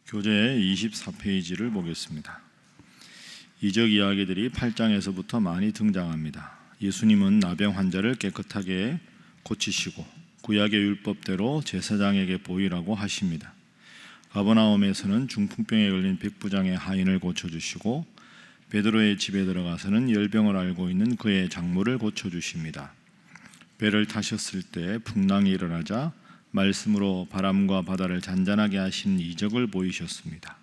교재의 24페이지를 보겠습니다. 이적 이야기들이 8장에서부터 많이 등장합니다. 예수님은 나병 환자를 깨끗하게 고치시고 구약의 율법대로 제사장에게 보이라고 하십니다. 가버나움에서는 중풍병에 걸린 백부장의 하인을 고쳐주시고 베드로의 집에 들어가서는 열병을 앓고 있는 그의 장모를 고쳐주십니다. 배를 타셨을 때 풍랑이 일어나자 말씀으로 바람과 바다를 잔잔하게 하신 이적을 보이셨습니다.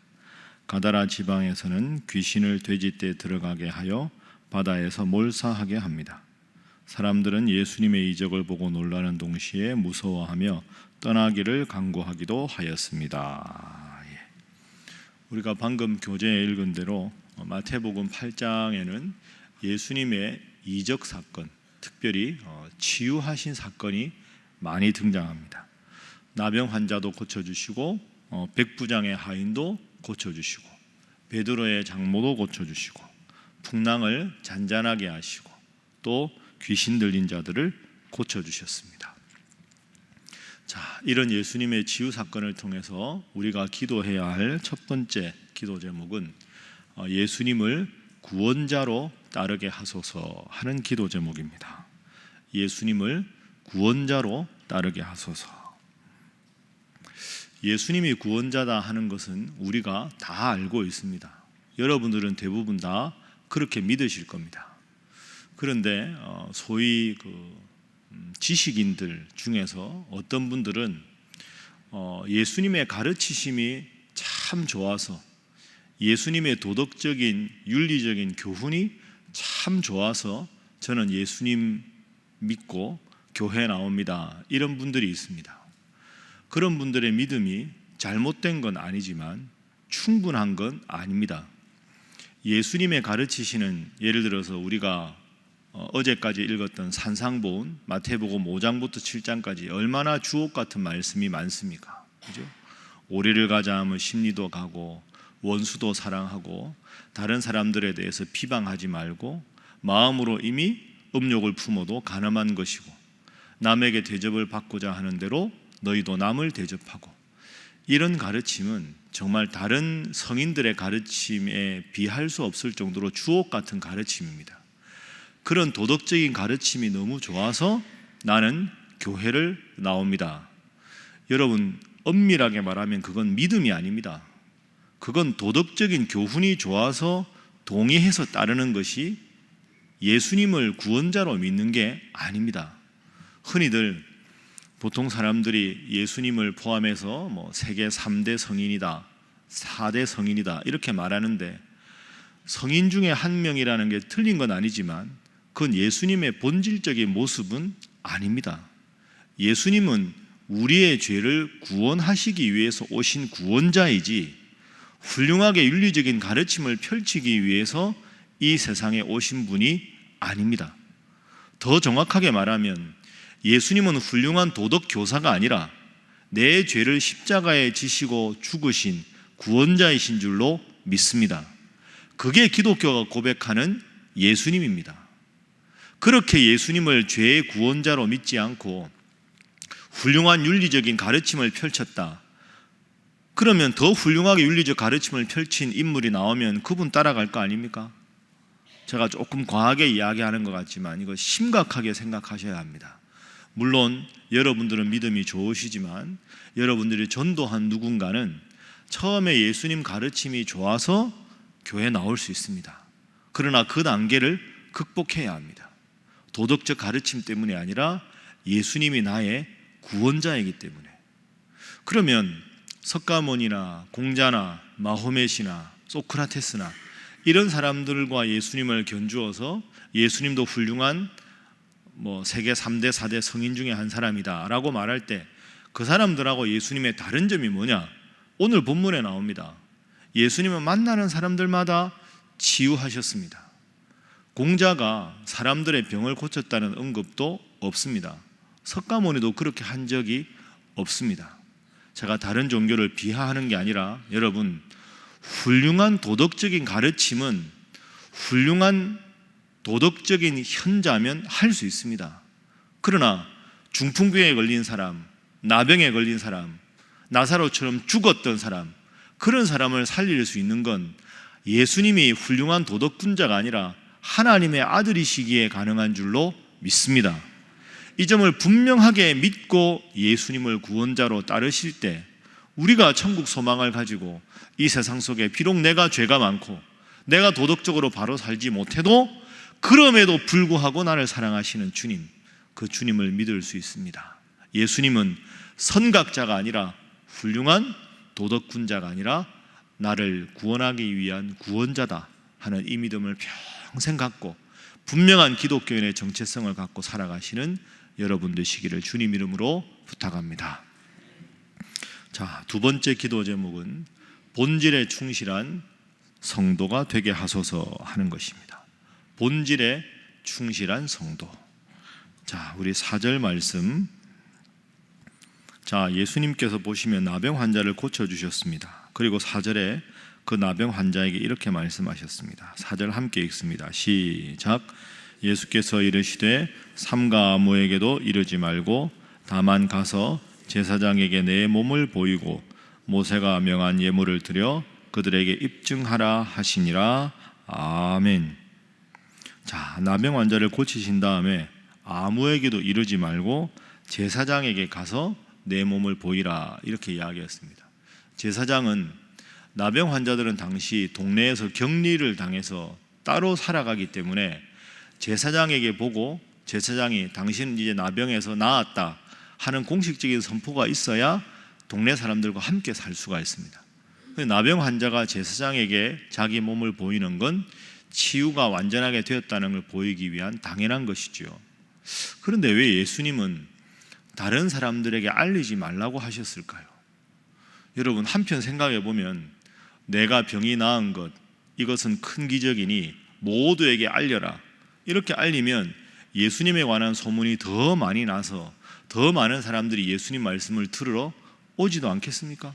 가다라 지방에서는 귀신을 돼지떼에 들어가게 하여 바다에서 몰사하게 합니다. 사람들은 예수님의 이적을 보고 놀라는 동시에 무서워하며 떠나기를 강구하기도 하였습니다. 우리가 방금 교재에 읽은 대로 마태복음 8장에는 예수님의 이적 사건, 특별히 치유하신 사건이 많이 등장합니다. 나병 환자도 고쳐주시고 백부장의 하인도 고쳐주시고 베드로의 장모도 고쳐주시고 풍랑을 잔잔하게 하시고 또 귀신 들린 자들을 고쳐주셨습니다. 자, 이런 예수님의 치유 사건을 통해서 우리가 기도해야 할 첫 번째 기도 제목은 예수님을 구원자로 따르게 하소서 하는 기도 제목입니다. 예수님을 구원자로 따르게 하소서. 예수님이 구원자다 하는 것은 우리가 다 알고 있습니다. 여러분들은 대부분 다 그렇게 믿으실 겁니다. 그런데 소위 지식인들 중에서 어떤 분들은 예수님의 가르치심이 참 좋아서, 예수님의 도덕적인 윤리적인 교훈이 참 좋아서 저는 예수님 믿고 교회 나옵니다, 이런 분들이 있습니다. 그런 분들의 믿음이 잘못된 건 아니지만 충분한 건 아닙니다. 예수님의 가르치시는, 예를 들어서 우리가 어제까지 읽었던 산상보훈 마태복음 5장부터 7장까지 얼마나 주옥 같은 말씀이 많습니까? 그죠? 오리를 가자 하면 심리도 가고 원수도 사랑하고 다른 사람들에 대해서 비방하지 말고 마음으로 이미 음욕을 품어도 간음한 것이고 남에게 대접을 받고자 하는 대로 너희도 남을 대접하고, 이런 가르침은 정말 다른 성인들의 가르침에 비할 수 없을 정도로 주옥 같은 가르침입니다. 그런 도덕적인 가르침이 너무 좋아서 나는 교회를 나옵니다. 여러분, 엄밀하게 말하면 그건 믿음이 아닙니다. 그건 도덕적인 교훈이 좋아서 동의해서 따르는 것이 예수님을 구원자로 믿는 게 아닙니다. 흔히들 보통 사람들이 예수님을 포함해서 세계 3대 성인이다, 4대 성인이다 이렇게 말하는데, 성인 중에 한 명이라는 게 틀린 건 아니지만 그건 예수님의 본질적인 모습은 아닙니다. 예수님은 우리의 죄를 구원하시기 위해서 오신 구원자이지 훌륭하게 윤리적인 가르침을 펼치기 위해서 이 세상에 오신 분이 아닙니다. 더 정확하게 말하면 예수님은 훌륭한 도덕 교사가 아니라 내 죄를 십자가에 지시고 죽으신 구원자이신 줄로 믿습니다. 그게 기독교가 고백하는 예수님입니다. 그렇게 예수님을 죄의 구원자로 믿지 않고 훌륭한 윤리적인 가르침을 펼쳤다. 그러면 더 훌륭하게 윤리적 가르침을 펼친 인물이 나오면 그분 따라갈 거 아닙니까? 제가 조금 과하게 이야기하는 것 같지만 이거 심각하게 생각하셔야 합니다. 물론 여러분들은 믿음이 좋으시지만 여러분들이 전도한 누군가는 처음에 예수님 가르침이 좋아서 교회 나올 수 있습니다. 그러나 그 단계를 극복해야 합니다. 도덕적 가르침 때문이 아니라 예수님이 나의 구원자이기 때문에. 그러면 석가모니나 공자나 마호멧이나 소크라테스나 이런 사람들과 예수님을 견주어서 예수님도 훌륭한 세계 3대 4대 성인 중에 한 사람이다 라고 말할 때 그 사람들하고 예수님의 다른 점이 뭐냐? 오늘 본문에 나옵니다. 예수님은 만나는 사람들마다 치유하셨습니다. 공자가 사람들의 병을 고쳤다는 언급도 없습니다. 석가모니도 그렇게 한 적이 없습니다. 제가 다른 종교를 비하하는 게 아니라 여러분, 훌륭한 도덕적인 가르침은 훌륭한 도덕적인 현자면 할 수 있습니다. 그러나 중풍병에 걸린 사람, 나병에 걸린 사람, 나사로처럼 죽었던 사람, 그런 사람을 살릴 수 있는 건 예수님이 훌륭한 도덕군자가 아니라 하나님의 아들이시기에 가능한 줄로 믿습니다. 이 점을 분명하게 믿고 예수님을 구원자로 따르실 때 우리가 천국 소망을 가지고 이 세상 속에 비록 내가 죄가 많고 내가 도덕적으로 바로 살지 못해도 그럼에도 불구하고 나를 사랑하시는 주님, 그 주님을 믿을 수 있습니다. 예수님은 선각자가 아니라 훌륭한 도덕군자가 아니라 나를 구원하기 위한 구원자다 하는 이 믿음을 평생 갖고 분명한 기독교인의 정체성을 갖고 살아가시는 여러분 되시기를 주님 이름으로 부탁합니다. 자, 두 번째 기도 제목은 본질에 충실한 성도가 되게 하소서 하는 것입니다. 본질에 충실한 성도. 자, 우리 4절 말씀. 자, 예수님께서 보시면 나병 환자를 고쳐주셨습니다. 그리고 4절에 그 나병 환자에게 이렇게 말씀하셨습니다. 4절 함께 읽습니다. 시작. 예수께서 이르시되 삼가 아무에게도 이르지 말고 다만 가서 제사장에게 내 몸을 보이고 모세가 명한 예물을 드려 그들에게 입증하라 하시니라. 아멘. 자, 나병 환자를 고치신 다음에 아무에게도 이르지 말고 제사장에게 가서 내 몸을 보이라 이렇게 이야기했습니다. 제사장은 나병 환자들은 당시 동네에서 격리를 당해서 따로 살아가기 때문에 제사장에게 보고 제사장이 당신은 이제 나병에서 나았다 하는 공식적인 선포가 있어야 동네 사람들과 함께 살 수가 있습니다. 나병 환자가 제사장에게 자기 몸을 보이는 건 치유가 완전하게 되었다는 걸 보이기 위한 당연한 것이죠. 그런데 왜 예수님은 다른 사람들에게 알리지 말라고 하셨을까요? 여러분, 한편 생각해 보면 내가 병이 나은 것, 이것은 큰 기적이니 모두에게 알려라 이렇게 알리면 예수님에 관한 소문이 더 많이 나서 더 많은 사람들이 예수님 말씀을 들으러 오지도 않겠습니까?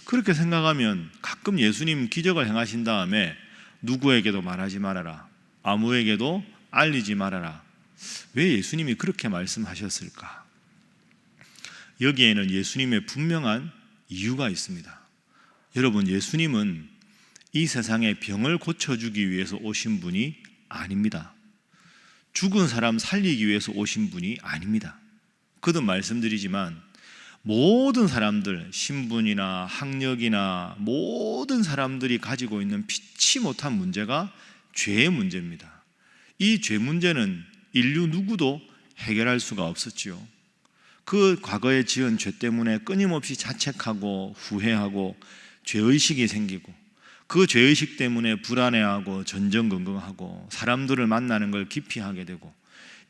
그렇게 생각하면 가끔 예수님 기적을 행하신 다음에 누구에게도 말하지 말아라, 아무에게도 알리지 말아라, 왜 예수님이 그렇게 말씀하셨을까? 여기에는 예수님의 분명한 이유가 있습니다. 여러분, 예수님은 이 세상의 병을 고쳐주기 위해서 오신 분이 아닙니다. 죽은 사람 살리기 위해서 오신 분이 아닙니다. 거듭 말씀드리지만 모든 사람들, 신분이나 학력이나 모든 사람들이 가지고 있는 피치 못한 문제가 죄의 문제입니다. 이 죄 문제는 인류 누구도 해결할 수가 없었지요. 그 과거에 지은 죄 때문에 끊임없이 자책하고 후회하고 죄의식이 생기고 그 죄의식 때문에 불안해하고 전전긍긍하고 사람들을 만나는 걸 기피하게 되고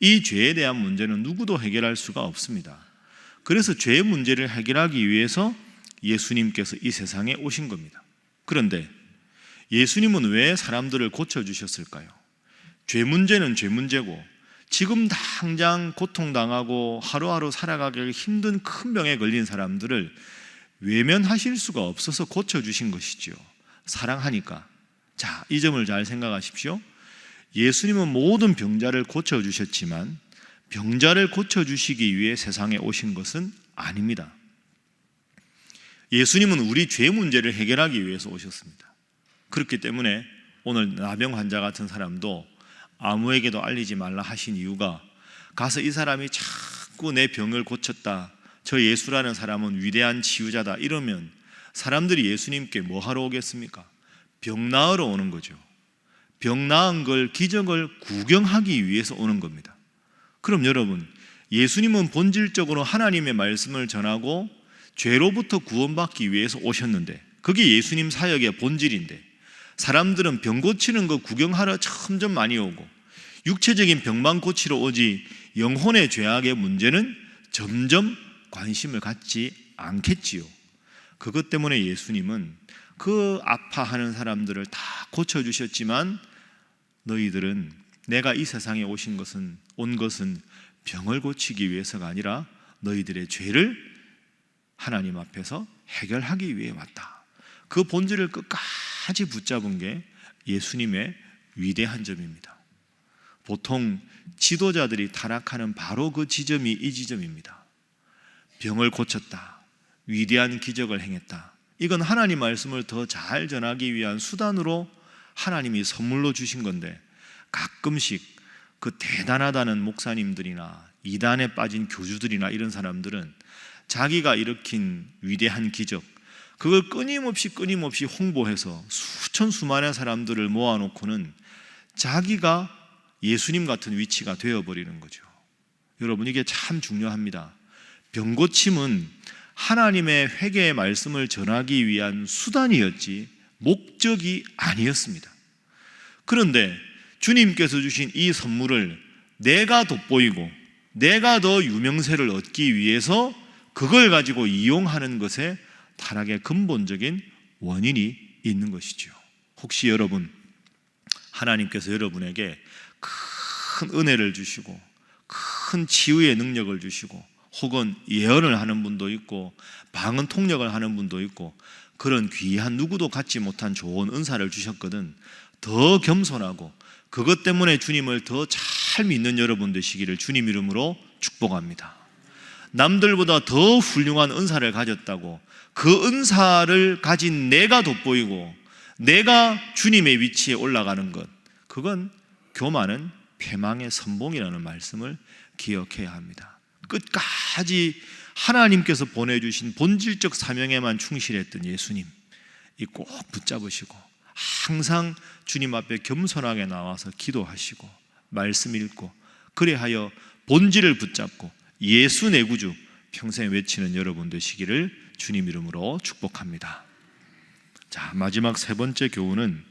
이 죄에 대한 문제는 누구도 해결할 수가 없습니다. 그래서 죄의 문제를 해결하기 위해서 예수님께서 이 세상에 오신 겁니다. 그런데 예수님은 왜 사람들을 고쳐주셨을까요? 죄 문제는 죄 문제고 지금 당장 고통당하고 하루하루 살아가기 힘든 큰 병에 걸린 사람들을 외면하실 수가 없어서 고쳐주신 것이지요. 사랑하니까. 자, 이 점을 잘 생각하십시오. 예수님은 모든 병자를 고쳐주셨지만 병자를 고쳐주시기 위해 세상에 오신 것은 아닙니다. 예수님은 우리 죄 문제를 해결하기 위해서 오셨습니다. 그렇기 때문에 오늘 나병 환자 같은 사람도 아무에게도 알리지 말라 하신 이유가 가서 이 사람이 자꾸 내 병을 고쳤다, 저 예수라는 사람은 위대한 치유자다 이러면 사람들이 예수님께 뭐 하러 오겠습니까? 병 나으러 오는 거죠. 병 나은 걸, 기적을 구경하기 위해서 오는 겁니다. 그럼 여러분, 예수님은 본질적으로 하나님의 말씀을 전하고 죄로부터 구원받기 위해서 오셨는데 그게 예수님 사역의 본질인데 사람들은 병 고치는 거 구경하러 점점 많이 오고 육체적인 병만 고치러 오지 영혼의 죄악의 문제는 점점 관심을 갖지 않겠지요. 그것 때문에 예수님은 그 아파하는 사람들을 다 고쳐주셨지만 너희들은 내가 이 세상에 온 것은 병을 고치기 위해서가 아니라 너희들의 죄를 하나님 앞에서 해결하기 위해 왔다. 그 본질을 끝까지 붙잡은 게 예수님의 위대한 점입니다. 보통 지도자들이 타락하는 바로 그 지점이 이 지점입니다. 병을 고쳤다, 위대한 기적을 행했다, 이건 하나님 말씀을 더 잘 전하기 위한 수단으로 하나님이 선물로 주신 건데, 가끔씩 그 대단하다는 목사님들이나 이단에 빠진 교주들이나 이런 사람들은 자기가 일으킨 위대한 기적, 그걸 끊임없이 홍보해서 수천 수만의 사람들을 모아놓고는 자기가 예수님 같은 위치가 되어버리는 거죠. 여러분, 이게 참 중요합니다. 병고침은 하나님의 회개의 말씀을 전하기 위한 수단이었지 목적이 아니었습니다. 그런데 주님께서 주신 이 선물을 내가 돋보이고 내가 더 유명세를 얻기 위해서 그걸 가지고 이용하는 것에 타락의 근본적인 원인이 있는 것이죠. 혹시 여러분, 하나님께서 여러분에게 큰 은혜를 주시고 큰 치유의 능력을 주시고 혹은 예언을 하는 분도 있고 방언 통역을 하는 분도 있고 그런 귀한 누구도 갖지 못한 좋은 은사를 주셨거든, 더 겸손하고 그것 때문에 주님을 더 잘 믿는 여러분 되시기를 주님 이름으로 축복합니다. 남들보다 더 훌륭한 은사를 가졌다고 그 은사를 가진 내가 돋보이고 내가 주님의 위치에 올라가는 것, 그건 교만은 패망의 선봉이라는 말씀을 기억해야 합니다. 끝까지 하나님께서 보내주신 본질적 사명에만 충실했던 예수님, 이 꼭 붙잡으시고 항상 주님 앞에 겸손하게 나와서 기도하시고 말씀 읽고 그래하여 본질을 붙잡고 예수 내 구주 평생 외치는 여러분 되시기를 주님 이름으로 축복합니다. 자, 마지막 세 번째 교훈은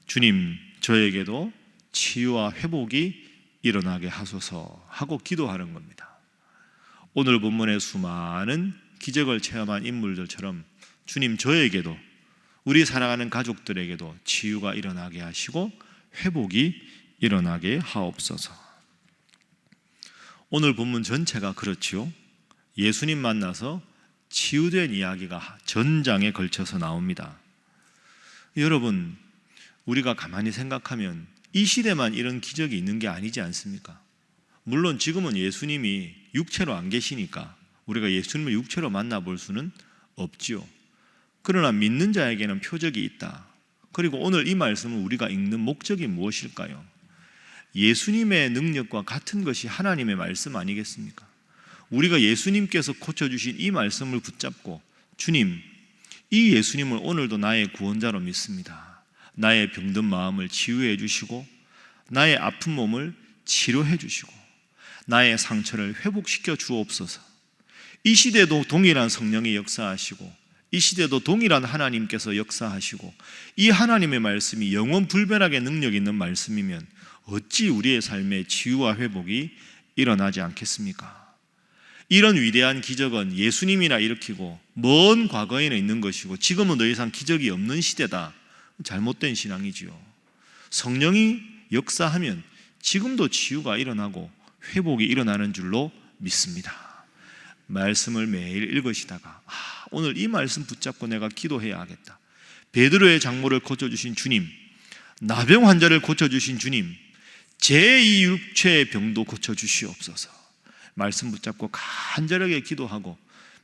주님 저에게도 치유와 회복이 일어나게 하소서 하고 기도하는 겁니다. 오늘 본문의 수많은 기적을 체험한 인물들처럼 주님 저에게도 우리 사랑하는 가족들에게도 치유가 일어나게 하시고 회복이 일어나게 하옵소서. 오늘 본문 전체가 그렇지요. 예수님 만나서 치유된 이야기가 전장에 걸쳐서 나옵니다. 여러분, 우리가 가만히 생각하면 이 시대만 이런 기적이 있는 게 아니지 않습니까? 물론 지금은 예수님이 육체로 안 계시니까 우리가 예수님을 육체로 만나볼 수는 없지요. 그러나 믿는 자에게는 표적이 있다. 그리고 오늘 이 말씀을 우리가 읽는 목적이 무엇일까요? 예수님의 능력과 같은 것이 하나님의 말씀 아니겠습니까? 우리가 예수님께서 고쳐주신 이 말씀을 붙잡고 주님, 이 예수님을 오늘도 나의 구원자로 믿습니다. 나의 병든 마음을 치유해 주시고 나의 아픈 몸을 치료해 주시고 나의 상처를 회복시켜 주옵소서. 이 시대도 동일한 성령이 역사하시고 이 시대도 동일한 하나님께서 역사하시고 이 하나님의 말씀이 영원불변하게 능력 있는 말씀이면 어찌 우리의 삶에 치유와 회복이 일어나지 않겠습니까? 이런 위대한 기적은 예수님이나 일으키고 먼 과거에는 있는 것이고 지금은 더 이상 기적이 없는 시대다. 잘못된 신앙이지요. 성령이 역사하면 지금도 치유가 일어나고 회복이 일어나는 줄로 믿습니다. 말씀을 매일 읽으시다가 오늘 이 말씀 붙잡고 내가 기도해야 하겠다. 베드로의 장모를 고쳐주신 주님, 나병 환자를 고쳐주신 주님, 제2 육체의 병도 고쳐주시옵소서. 말씀 붙잡고 간절하게 기도하고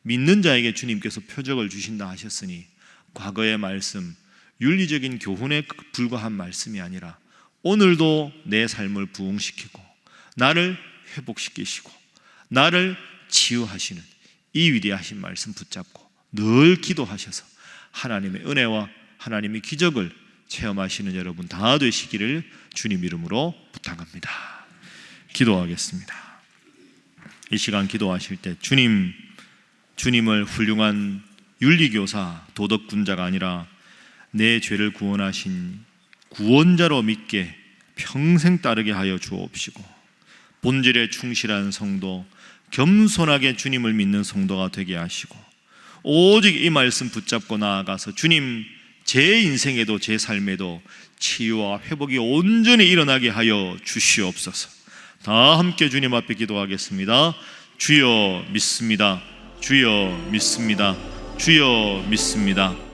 믿는 자에게 주님께서 표적을 주신다 하셨으니 과거의 말씀, 윤리적인 교훈에 불과한 말씀이 아니라 오늘도 내 삶을 부흥시키고 나를 회복시키시고 나를 치유하시는 이 위대하신 말씀 붙잡고 늘 기도하셔서 하나님의 은혜와 하나님의 기적을 체험하시는 여러분 다 되시기를 주님 이름으로 부탁합니다. 기도하겠습니다. 이 시간 기도하실 때 주님을 훌륭한 윤리교사, 도덕군자가 아니라 내 죄를 구원하신 구원자로 믿게 평생 따르게 하여 주옵시고 본질에 충실한 성도, 겸손하게 주님을 믿는 성도가 되게 하시고 오직 이 말씀 붙잡고 나아가서 주님, 제 인생에도 제 삶에도 치유와 회복이 온전히 일어나게 하여 주시옵소서. 다 함께 주님 앞에 기도하겠습니다. 주여 믿습니다. 주여 믿습니다. 주여 믿습니다.